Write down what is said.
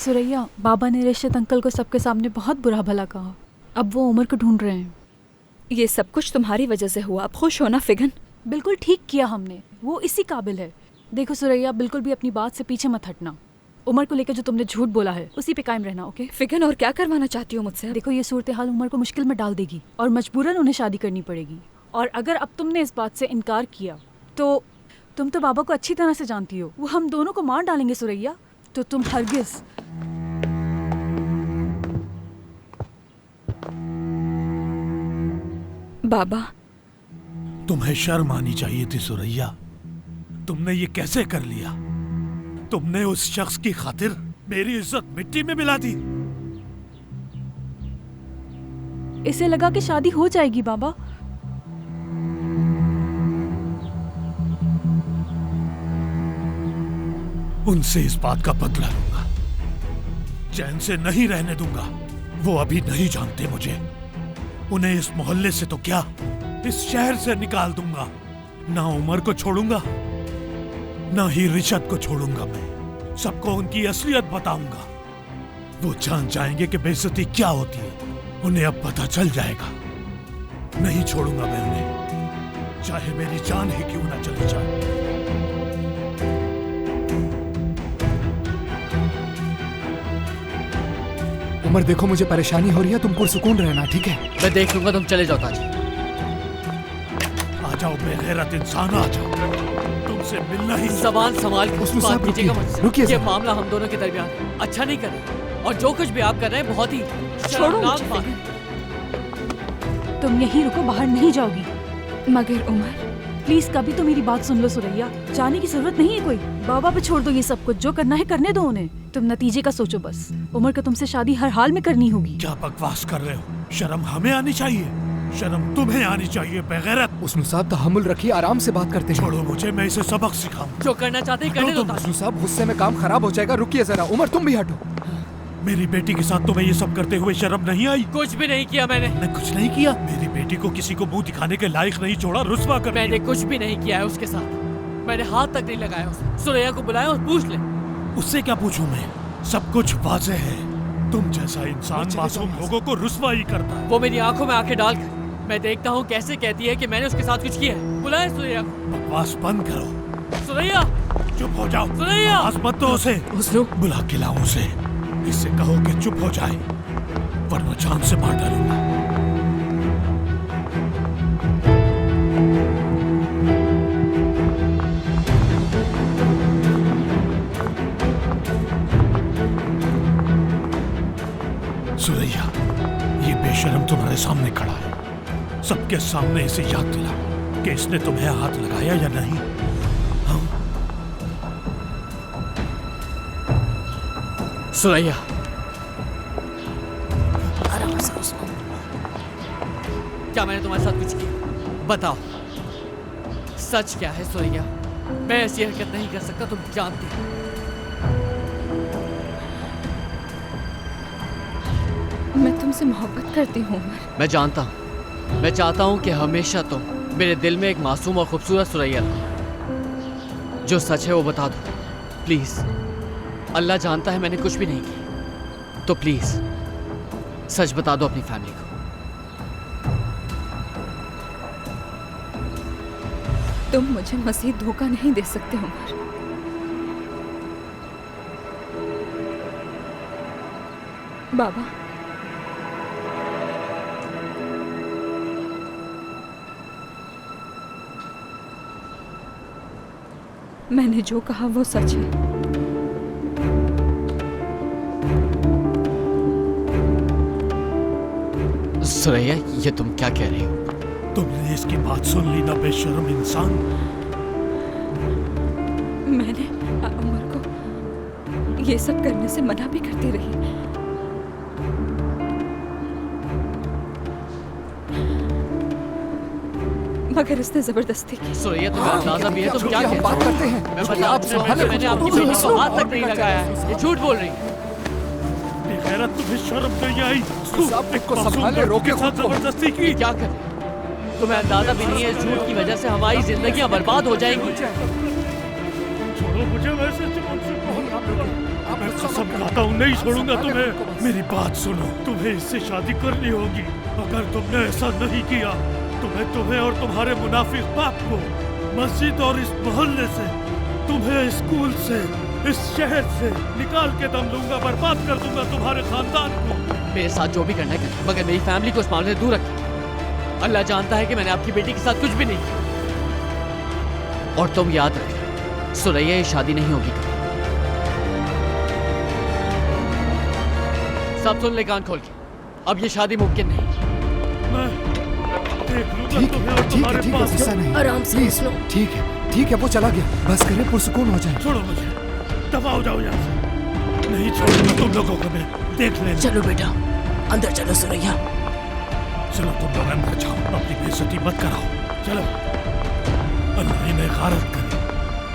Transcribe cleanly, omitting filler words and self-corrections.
सुरैया, बाबा ने रिश्वत अंकल को सबके सामने बहुत बुरा भला कहा। अब वो उमर को ढूंढ रहे हैं। ये सब कुछ तुम्हारी वजह से हुआ। अब खुश हो ना फिगन? बिल्कुल ठीक किया हमने, वो इसी काबिल है। देखो सुरैया, बिल्कुल भी अपनी बात से पीछे मत हटना। उमर को लेकर जो तुमने झूठ बोला है उसी पे कायम रहना, ओके? फिगन, और क्या करवाना चाहती हो मुझसे? देखो, ये सूरत हाल उमर को मुश्किल में डाल देगी और मजबूरन उन्हें शादी करनी पड़ेगी। और अगर अब तुमने इस बात से इनकार किया तो तुम तो बाबा को अच्छी तरह से जानती हो, वो हम दोनों को मार डालेंगे सुरैया। तो तुम हरगिज बाबा, तुम्हें शर्म आनी चाहिए थी सुरैया। तुमने ये कैसे कर लिया? तुमने उस शख्स की खातिर मेरी इज्जत मिट्टी में मिला दी। इसे लगा कि शादी हो जाएगी बाबा। उनसे इस बात का बदला लूंगा, चैन से नहीं रहने दूंगा। वो अभी नहीं जानते मुझे। उन्हें इस मोहल्ले से तो क्या, इस शहर से निकाल दूंगा। ना उमर को छोड़ूंगा, ना ही रिशत को छोड़ूंगा। मैं सबको उनकी असलियत बताऊंगा। वो जान जाएंगे कि बेइज्जती क्या होती है। उन्हें अब पता चल जाएगा। नहीं छोड़ूंगा मैं उन्हें, चाहे मेरी जान ही क्यों ना चली जाए। उमर देखो, मुझे परेशानी हो रही है, तुम पुरसुकून रहना, ठीक है? मैं देख लूंगा, तुम चले जाओ ताजी। आ जाओ बेगैरत इंसान, आ जाओ। तुमसे मिलना ही। जबान संभाल के बात कीजिएगा मुझसे। रुकिए, ये मामला हम दोनों के दरमियान अच्छा नहीं कर रहे, और जो कुछ भी आप कर रहे हैं बहुत ही शर्मनाक बात है। तुम यहीं रुको, बाहर नहीं जाओगी। मगर उमर, प्लीज कभी तो मेरी बात सुन लो सुरैया। जाने की जरूरत नहीं है कोई। बाबा पे छोड़ दो ये सब कुछ। जो करना है करने दो उन्हें। तुम नतीजे का सोचो बस। उमर को तुमसे शादी हर हाल में करनी होगी। क्या बकवास कर रहे हो? शर्म हमें आनी चाहिए, शर्म तुम्हें आनी चाहिए बेगैरत। उसनु साहब तहम्मुल रखिए, आराम से बात करते हैं। छोड़ो मुझे, मैं इसे सबक सिखाऊं। जो करना चाहते हैं करने दो। उसनु साहब, गुस्से में काम खराब हो जाएगा। रुकिए जरा। उमर तुम भी हटो। मेरी बेटी के साथ तुम्हें ये सब करते हुए शर्म नहीं आई? कुछ भी नहीं किया मैंने। कुछ नहीं किया? मेरी बेटी को किसी को मुंह दिखाने के लायक नहीं छोड़ा, रुस्वा कर। मैंने कुछ भी नहीं किया है उसके साथ। मैंने हाथ तक नहीं लगाया उसे। सुरैया को बुलाया और पूछ ले। उससे क्या पूछूं मैं? सब कुछ वाज़ेह है। तुम जैसा इंसान मासूम लोगों को रुस्वा ही करता है। वो मेरी आंखों में आंखें डालकर मैं देखता हूँ कैसे कहती है कि मैंने उसके साथ कुछ किया है। बुलाए सुरैया को। बकवास बंद करो। सुरैया, चुप हो जाओ। सुरैया, आवाज मत दो उसे। बुला के लाओ उसे। इससे कहो कि चुप हो जाए, वरना जान से मार डालूंगा। सुरैया, ये बेशर्म तुम्हारे सामने खड़ा है। सबके सामने इसे याद दिला कि इसने तुम्हें हाथ लगाया या नहीं। सुरैया, क्या मैंने तुम्हारे साथ कुछ किया? बताओ, सच क्या है सुरैया? मैं ऐसी हरकत नहीं कर सकता, तुम जानती हो। मैं तुमसे मोहब्बत करती हूँ उमर। मैं जानता हूँ। मैं चाहता हूँ कि हमेशा तुम मेरे दिल में एक मासूम और खूबसूरत सुरैया रहो। जो सच है वो बता दो प्लीज। अल्लाह जानता है मैंने कुछ भी नहीं किया, तो प्लीज सच बता दो अपनी फैमिली को। तुम मुझे मज़ीद धोखा नहीं दे सकते उमर। बाबा, मैंने जो कहा वो सच है। सुरैया, ये तुम क्या कह रही हो? तुमने इसकी बात सुन ली ना बेशर्म इंसान? मैंने उमर को ये सब करने से मना भी करती रही, मगर इसने जबरदस्ती की। सुरैया, तुम्हें अंदाजा भी है तुम क्या बात करते हैं? मैं बता मैंने आपकी बेटी को हाथ तक नहीं लगाया है। ये झूठ बोल रही है। बेगैरत, तुम्हें शर्म नहीं आई? जबरदस्ती की क्या कर? तुम्हें अंदाजा भी नहीं है इस झूठ की वजह से हमारी जिंदगियां बर्बाद हो जाएंगी। छोड़ो मुझे, वैसे तुमसे बहुत मैं कसम खाता हूँ नहीं छोड़ूंगा तुम्हें। मेरी बात सुनो, तुम्हें इससे शादी करनी होगी। अगर तुमने ऐसा नहीं किया तो मैं तुम्हें और तुम्हारे मुनाफिक बाप को मस्जिद और इस मोहल्ले से, तुम्हें स्कूल से, इस शहर से निकाल के दम लूंगा, बर्बाद कर दूंगा तुम्हारे खानदान को। मेरे साथ जो भी करना है करें, मगर मेरी फैमिली को उस मामले से दूर रखें। अल्लाह जानता है कि मैंने आपकी बेटी के साथ कुछ भी नहीं किया। और तुम याद रखना, सुरैया ये शादी नहीं होगी कभी। सब सुन ले कान खोल के, अब ये शादी मुमकिन नहीं। मैं देख लूंगा ठीक तुम्हें है, और ठीक है, तुम्हारे ठीक है, बाप गुस्सा को। नहीं। आराम से प्लीज, सुनो। ठीक है, वो चला गया। बस करे पुरसुकून हो जाए। छोड़ो मुझे, दबाओ जाओ यहाँ से। नहीं छोड़ूंगा तुम लोगों को मैं, देख लेना। चलो बेटा, अंदर चलो सुरैया। चलो तुम लोग अंदर जाओ, अपनी बेइज्जती मत कराओ। चलो, अल्लाह इन्हें गारत करे।